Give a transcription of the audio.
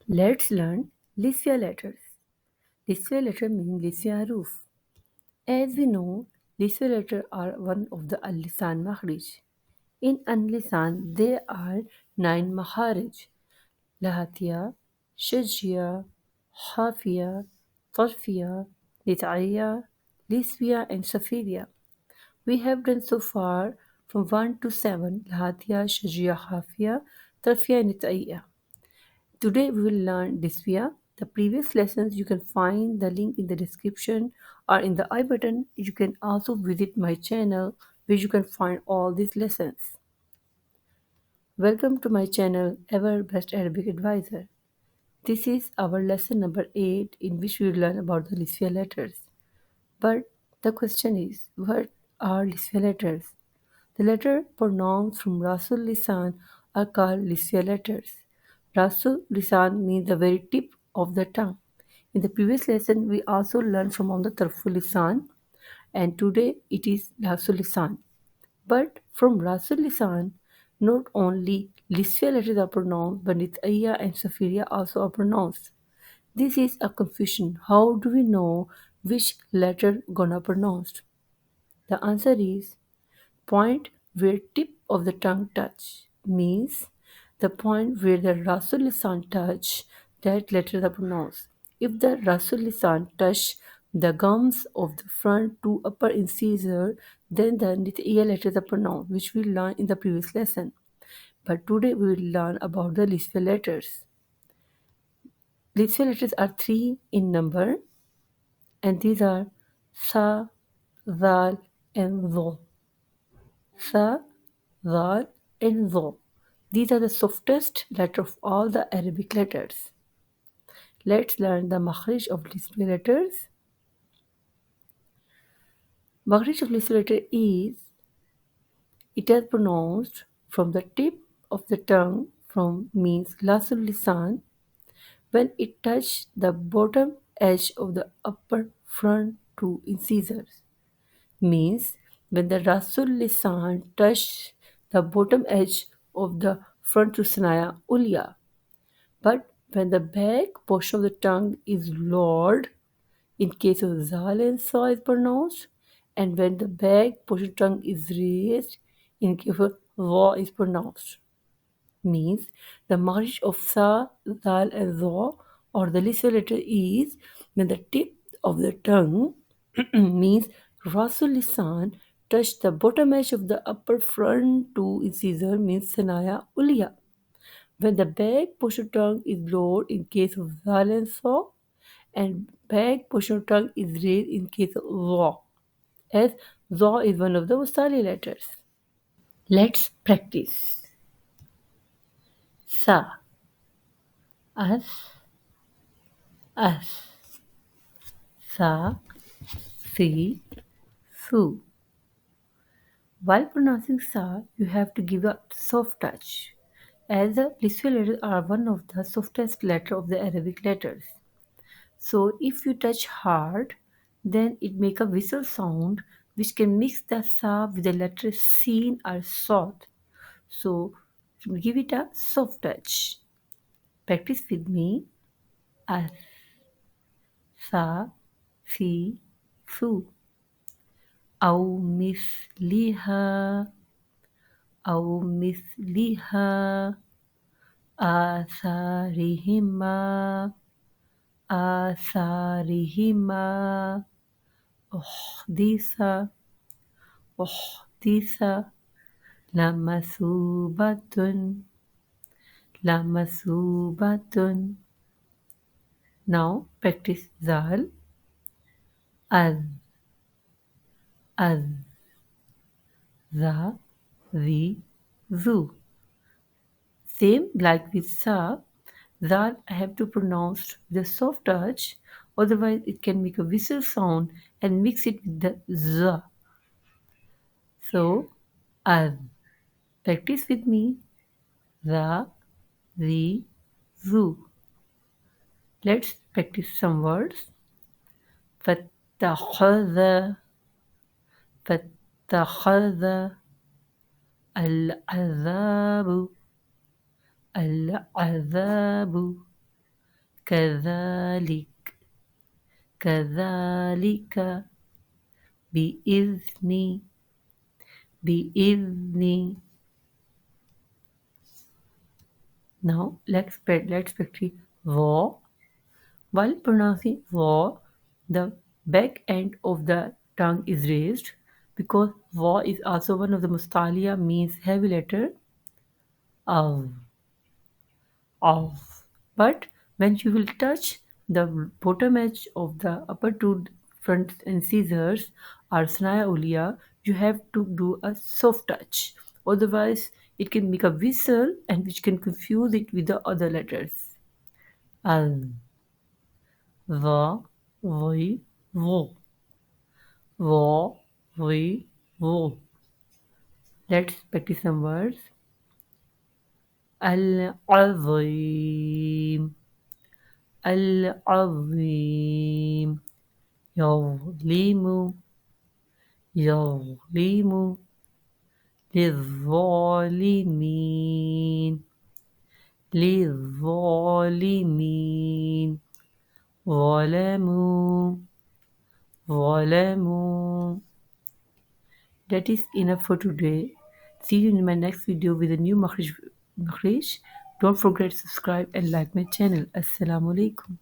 Let's learn Lisviya letters. Lisviya letter means Lisviya haruf. As we know, Lisviya letters are one of the al-lisan makhrij. In al-lisan, there are 9 makhraj: lahatiya, shajria, Hafia, tarfiya, lithaya, Lisviya and Safiya. We have done so far from 1 to 7: lahatiya, shajria, Hafia, tarfiya and lithaya. Today we will learn Lisviya. The previous lessons you can find the link in the description or in the I button. You can also visit my channel where you can find all these lessons. Welcome to my channel Ever Best Arabic Advisor. This is our lesson number 8 in which we will learn about the Lisviya letters. But the question is, what are Lisviya letters? The letter pronounced from Rasul Lisan are called Lisviya letters. Rasul Lisan means the very tip of the tongue. In the previous lesson, we also learned from the Tarful Lisan, and today it is Rasul Lisan. But from Rasul Lisan, not only Lisviya letters are pronounced, but Nithaya and Safiya also are pronounced. This is a confusion. How do we know which letter gonna pronounced? The answer is point where tip of the tongue touch means the point where the rasul lisan touch, that letters are pronounced. If the rasul lisan touch the gums of the front two upper incisor, then the nitya letters are pronounced, which we learned in the previous lesson. But today we will learn about the Lisviya letters. Lisviya letters are three in number, and these are sa, zal, and zo. Sa, Zal, and Zo. These are the softest letters of all the Arabic letters. Let's learn the makhraj of Lisbon letters. Makhraj of Lisbon letter is it is pronounced from the tip of the tongue from means lasul lisan when it touches the bottom edge of the upper front two incisors. Means when the rasul lisan touches the bottom edge of the front to sanaya ulya. But when the back portion of the tongue is lowered, in case of zal and sa is pronounced, and when the back portion of the tongue is raised, in case of va is pronounced. Means the marriage of sa, zal, and za, or the lisp letter is when the tip of the tongue means rasul lisan touch the bottom edge of the upper front two incisor means sanaya ulya. When the back portion tongue is lowered in case of zal and sa, and back portion tongue is raised in case of za, as za is one of the Wasali letters. Let's practice. Sa, as, as, sa, si, su. While pronouncing sa, you have to give a soft touch, as the Lisviya letters are one of the softest letters of the Arabic letters. So if you touch hard, then it make a whistle sound which can mix the sa with the letter sin or sod. So give it a soft touch. Practice with me. As, sa, si, su. أو مثلها أو مثلها آثارهما آثارهما أحدث أحدث لمثوبة لمثوبة. Now practice zal. Az, az, za, zi, zu. Same like with sa, zal I have to pronounce with a soft touch, otherwise it can make a whistle sound and mix it with the z. So, az. Practice with me. Za, zi, zu. Let's practice some words. فاتخذ فاتخذ العذاب العذاب كذلك كذلك بإذني بإذني. Now let's practice wa. While pronouncing wa, the back end of the tongue is raised because wa is also one of the mustalia means heavy letter of of. But when you will touch the bottom edge of the upper two front incisors or snaya ulia, you have to do a soft touch. Otherwise, it can make a whistle and which can confuse it with the other letters. Al, va, voi, vo, vo, voi, vo. Let's practice some words. Al-azim, al-azim. يظلم يظلم للظالمين للظالمين ظلموا ظلموا. That is enough for today. See you in my next video with a new makhraj. Don't forget to subscribe and like my channel. Assalamu alaikum.